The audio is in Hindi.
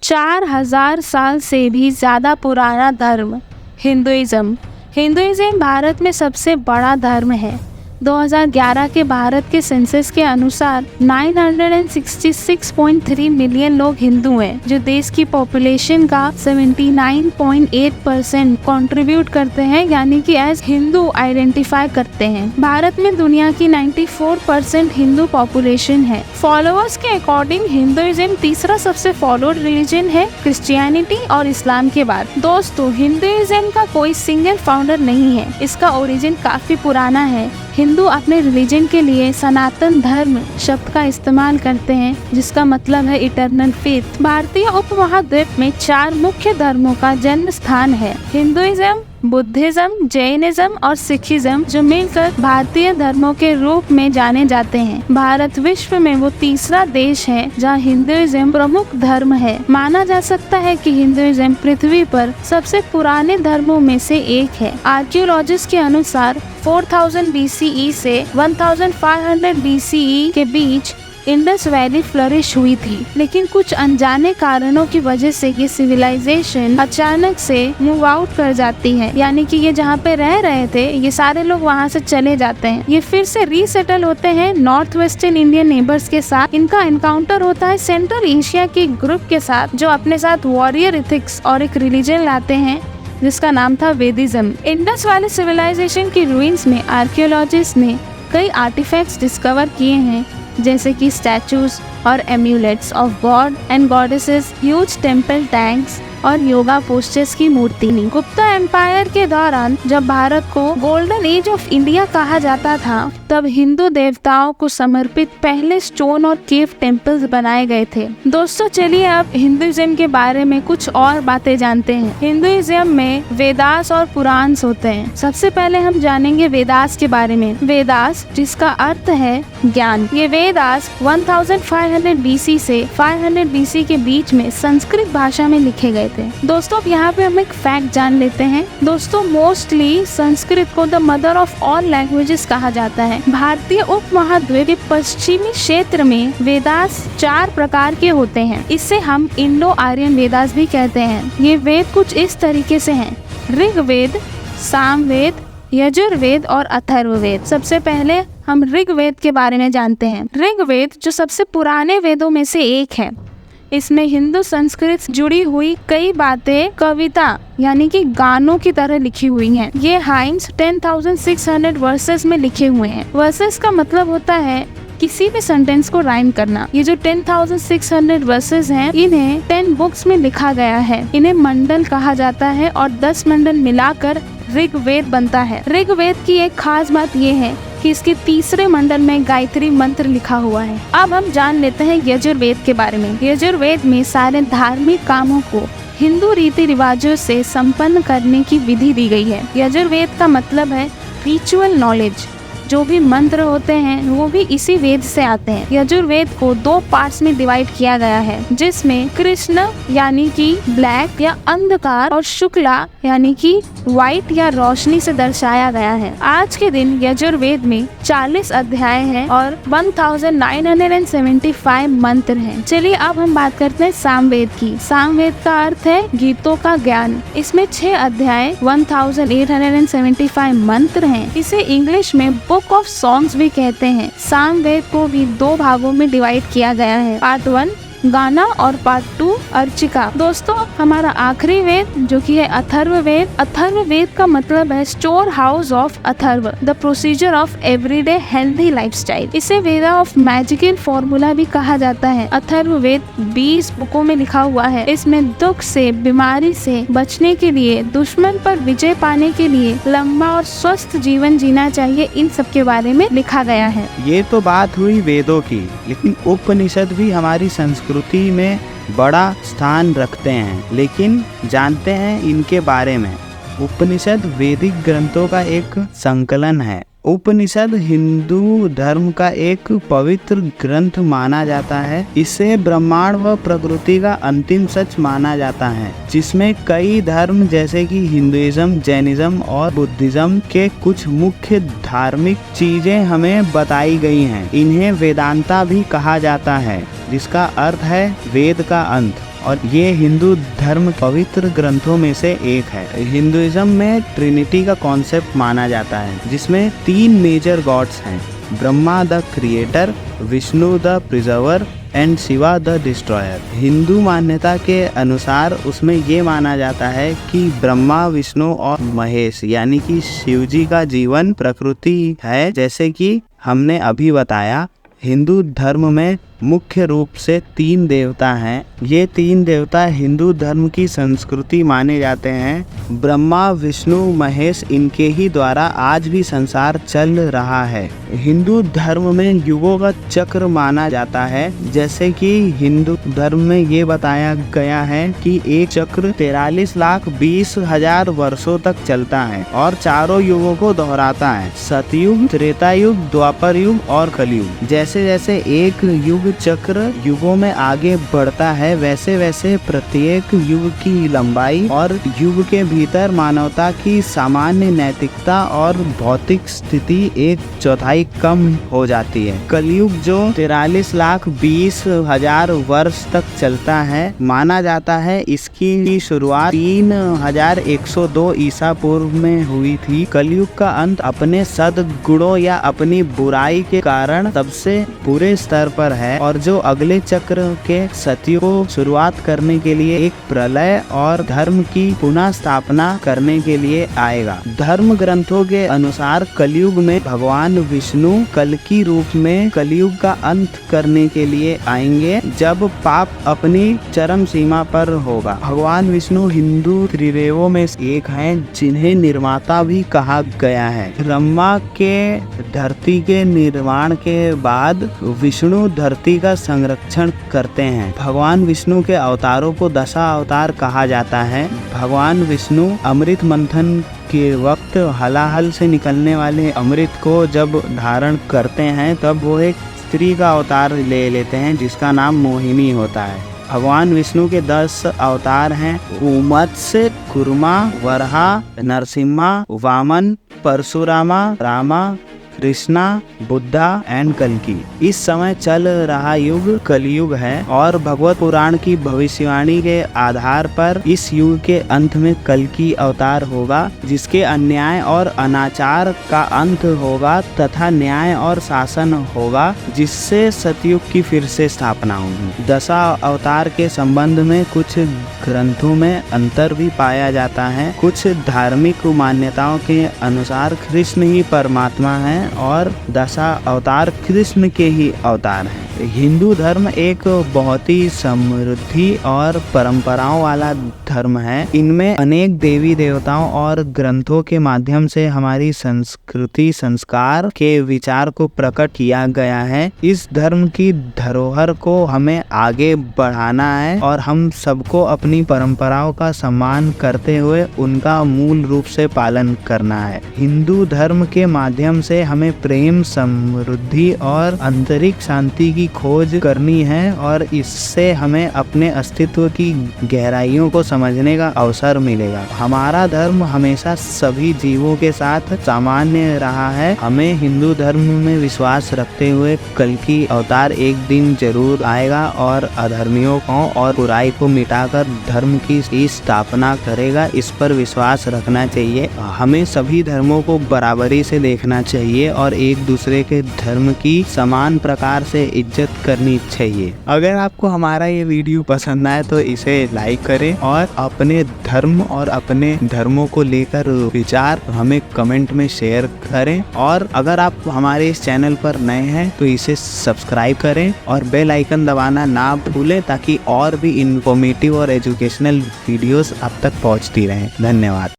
4000 साल से भी ज़्यादा पुराना धर्म हिंदुइज्म भारत में सबसे बड़ा धर्म है। 2011 के भारत के सेंसस के अनुसार 966.3 मिलियन लोग हिंदू हैं, जो देश की पॉपुलेशन का 79.8% कंट्रीब्यूट करते हैं, यानी कि एज हिंदू आइडेंटिफाई करते हैं। भारत में दुनिया की 94% हिंदू पॉपुलेशन है। फॉलोअर्स के अकॉर्डिंग हिंदुइज्म तीसरा सबसे फॉलोड रिलीजन है क्रिश्चियनिटी और इस्लाम के बाद। दोस्तों, हिंदुइज्म का कोई सिंगल फाउंडर नहीं है, इसका ओरिजिन काफी पुराना है। हिंदू अपने रिलीजन के लिए सनातन धर्म शब्द का इस्तेमाल करते हैं, जिसका मतलब है इटर्नल फेथ। भारतीय उपमहाद्वीप में 4 मुख्य धर्मों का जन्म स्थान है, हिंदुइज्म, बुद्धिज्म, जैनिज्म और सिखिज्म, जो मिलकर भारतीय धर्मों के रूप में जाने जाते हैं। भारत विश्व में वो तीसरा देश है जहाँ हिंदुइज्म प्रमुख धर्म है। माना जा सकता है कि हिंदुइज्म पृथ्वी पर सबसे पुराने धर्मों में से एक है। आर्कियोलॉजिस्ट के अनुसार 4000 BCE से 1500 BCE के बीच इंडस वैली फ्लरिश हुई थी, लेकिन कुछ अनजाने कारणों की वजह से ये सिविलाइजेशन अचानक से मूव आउट कर जाती है, यानी कि ये जहाँ पे रह रहे थे ये सारे लोग वहाँ से चले जाते हैं। ये फिर से रीसेटल होते हैं नॉर्थ वेस्टर्न इंडियन नेबर्स के साथ। इनका एनकाउंटर होता है सेंट्रल एशिया के ग्रुप के साथ, जो अपने साथ वॉरियर एथिक्स और एक रिलीजन लाते हैं जिसका नाम था वेदिज्म। इंडस वैली सिविलाइजेशन की रूइंस में आर्कियोलॉजिस्ट ने कई आर्टिफैक्ट्स डिस्कवर किए हैं, जैसे कि स्टैचूज और amulets of God and goddesses, huge temple tanks और योगा पोस्टर्स की मूर्ति। गुप्ता एम्पायर के दौरान जब भारत को गोल्डन एज ऑफ इंडिया कहा जाता था, तब हिंदू देवताओं को समर्पित पहले स्टोन और केव टेम्पल्स बनाए गए थे। दोस्तों, चलिए अब हिंदुइज्म के बारे में कुछ और बातें जानते हैं। हिंदुइज्म में वेदास और पुराण्स होते हैं। सबसे पहले हम जानेंगे वेदास के बारे में। वेदास, जिसका अर्थ है ज्ञान, ये वेदास 1500 BC से 500 BC के बीच में संस्कृत भाषा में लिखे गए थे। दोस्तों, अब यहाँ पे हम एक फैक्ट जान लेते हैं। दोस्तों, मोस्टली संस्कृत को the mother of all languages कहा जाता है। भारतीय उपमहाद्वीप के पश्चिमी क्षेत्र में वेदास 4 प्रकार के होते हैं। इसे हम इंडो आर्यन वेदास भी कहते हैं। ये वेद कुछ इस तरीके से हैं: ऋग्वेद, सामवेद, यजुर्वेद और अथर्ववेद। सबसे पहले हम ऋग्वेद के बारे में जानते हैं। ऋग्वेद जो सबसे पुराने वेदों में से एक है, इसमें हिंदू संस्कृत जुड़ी हुई कई बातें कविता यानी कि गानों की तरह लिखी हुई हैं। ये हाइम्स 10,600 वर्सेस में लिखे हुए हैं। वर्सेस का मतलब होता है किसी भी सेंटेंस को राइम करना। ये जो 10,600 वर्सेस हैं, इन्हें 10 बुक्स में लिखा गया है। इन्हें मंडल कहा जाता है और 10 मंडल मिलाकर ऋग्वेद बनता है। ऋग्वेद की एक खास बात ये है कि इसके तीसरे मंडल में गायत्री मंत्र लिखा हुआ है। अब हम जान लेते हैं यजुर्वेद के बारे में। यजुर्वेद में सारे धार्मिक कामों को हिंदू रीति रिवाजों से संपन्न करने की विधि दी गई है। यजुर्वेद का मतलब है रिचुअल नॉलेज। जो भी मंत्र होते हैं वो भी इसी वेद से आते हैं। यजुर्वेद को 2 पार्ट्स में डिवाइड किया गया है, जिसमें कृष्ण यानी कि ब्लैक या अंधकार और शुक्ला यानी कि व्हाइट या रोशनी से दर्शाया गया है। आज के दिन यजुर्वेद में 40 अध्याय हैं और 1975 मंत्र हैं। चलिए अब हम बात करते हैं सामवेद की। सामवेद का अर्थ है गीतों का ज्ञान। इसमें 6 अध्याय 1875 मंत्र हैं। इसे इंग्लिश में बुक ऑफ सॉन्ग्स भी कहते हैं। सामवेद को भी 2 भागों में डिवाइड किया गया है, पार्ट 1 गाना और पार्ट 2 अर्चिका। दोस्तों, हमारा आखिरी वेद जो कि है अथर्ववेद। अथर्ववेद का मतलब है store house of Atharva, the procedure of everyday healthy lifestyle. इसे वेदा ऑफ मैजिकल फॉर्मूला भी कहा जाता है। अथर्ववेद 20 बुकों में लिखा हुआ है। इसमें दुख से, बीमारी से बचने के लिए, दुश्मन पर विजय पाने के लिए लंबा और स्वस्थ जीवन जीना चाहिए, इन सब के बारे में लिखा गया है। ये तो बात हुई वेदों की, लेकिन उपनिषद भी हमारी संस्कृति में बड़ा स्थान रखते हैं। लेकिन जानते हैं इनके बारे में। उपनिषद वैदिक ग्रंथों का एक संकलन है। उपनिषद हिंदू धर्म का एक पवित्र ग्रंथ माना जाता है। इसे ब्रह्मांड व प्रकृति का अंतिम सच माना जाता है, जिसमें कई धर्म जैसे कि हिंदुइज्म, जैनिज्म और बुद्धिज्म के कुछ मुख्य धार्मिक चीजें हमें बताई गई हैं। इन्हें वेदांता भी कहा जाता है, जिसका अर्थ है वेद का अंत। और ये हिंदू धर्म पवित्र ग्रंथों में से एक है। हिंदुइज्म में ट्रिनिटी का कॉन्सेप्ट माना जाता है, जिसमें 3 मेजर गॉड्स हैं, Brahma the creator, Vishnu the preserver and Shiva the destroyer. Hindu मान्यता के अनुसार उसमें ये माना जाता है कि ब्रह्मा, विष्णु और महेश यानी कि शिव जी का जीवन प्रकृति है। जैसे कि हमने अभी बताया, हिंदू धर्म में मुख्य रूप से 3 देवता हैं। ये 3 देवता हिंदू धर्म की संस्कृति माने जाते हैं। ब्रह्मा, विष्णु, महेश, इनके ही द्वारा आज भी संसार चल रहा है। हिंदू धर्म में युगों का चक्र माना जाता है। जैसे कि हिंदू धर्म में ये बताया गया है कि एक चक्र 43,20,000 वर्षों तक चलता है और चारों युगों को दोहराता है, सतयुग, त्रेता युग, द्वापर युग और कलयुग। जैसे जैसे एक युग चक्र युगों में आगे बढ़ता है, वैसे वैसे प्रत्येक युग की लंबाई और युग के भीतर मानवता की सामान्य नैतिकता और भौतिक स्थिति 1/4 कम हो जाती है। कलयुग जो 43,20,000 वर्ष तक चलता है, माना जाता है इसकी शुरुआत 3102 ईसा पूर्व में हुई थी। कलयुग का अंत अपने सद्गुणों या अपनी बुराई के कारण सबसे बुरे स्तर पर है और जो अगले चक्र के सतयुग को शुरुआत करने के लिए एक प्रलय और धर्म की पुनः स्थापना करने के लिए आएगा। धर्म ग्रंथों के अनुसार कलयुग में भगवान विष्णु कल्कि रूप में कलयुग का अंत करने के लिए आएंगे, जब पाप अपनी चरम सीमा पर होगा। भगवान विष्णु हिंदू त्रिदेवों में एक हैं, जिन्हें निर्माता भी कहा गया है। ब्रह्मा के धरती के निर्माण के बाद विष्णु धरती का संरक्षण करते हैं। भगवान विष्णु के अवतारों को दशा अवतार कहा जाता है। भगवान विष्णु अमृत मंथन के वक्त हलाहल से निकलने वाले अमृत को जब धारण करते हैं, तब वो एक स्त्री का अवतार ले लेते हैं, जिसका नाम मोहिनी होता है। भगवान विष्णु के 10 अवतार हैं, मत्स्य, कुर्मा, वराह, नरसिम्हा, वामन, परशुरामा, रामा, कृष्णा, बुद्धा एंड कल्कि। इस समय चल रहा युग कलयुग है और भगवत पुराण की भविष्यवाणी के आधार पर इस युग के अंत में कल्कि अवतार होगा, जिसके अन्याय और अनाचार का अंत होगा तथा न्याय और शासन होगा, जिससे सतयुग की फिर से स्थापना होगी। दशा अवतार के संबंध में कुछ ग्रंथों में अंतर भी पाया जाता है। कुछ धार्मिक मान्यताओं के अनुसार कृष्ण ही परमात्मा है और दशा अवतार कृष्ण के ही अवतार हैं। हिंदू धर्म एक बहुत ही समृद्धि और परंपराओं वाला धर्म है। इनमें अनेक देवी देवताओं और ग्रंथों के माध्यम से हमारी संस्कृति संस्कार के विचार को प्रकट किया गया है। इस धर्म की धरोहर को हमें आगे बढ़ाना है और हम सबको अपनी परंपराओं का सम्मान करते हुए उनका मूल रूप से पालन करना है। हिंदू धर्म के माध्यम से हमें प्रेम, समृद्धि और आंतरिक शांति की खोज करनी है और इससे हमें अपने अस्तित्व की गहराइयों को समझने का अवसर मिलेगा। हमारा धर्म हमेशा सभी जीवों के साथ सामान्य रहा है। हमें हिंदू धर्म में विश्वास रखते हुए कल्कि अवतार एक दिन जरूर आएगा और अधर्मियों को और बुराई को मिटाकर धर्म की स्थापना करेगा। इस पर विश्वास रखना चाहिए। हमें सभी धर्मों को बराबरी से देखना चाहिए और एक दूसरे के धर्म की समान प्रकार से इज्जत करनी चाहिए। अगर आपको हमारा ये वीडियो पसंद आए तो इसे लाइक करें और अपने धर्म और अपने धर्मों को लेकर विचार हमें कमेंट में शेयर करें। और अगर आप हमारे इस चैनल पर नए हैं तो इसे सब्सक्राइब करें और बेल आइकन दबाना ना भूलें, ताकि और भी इंफॉर्मेटिव और एजुकेशनल वीडियोस आप तक पहुंचती रहें। धन्यवाद।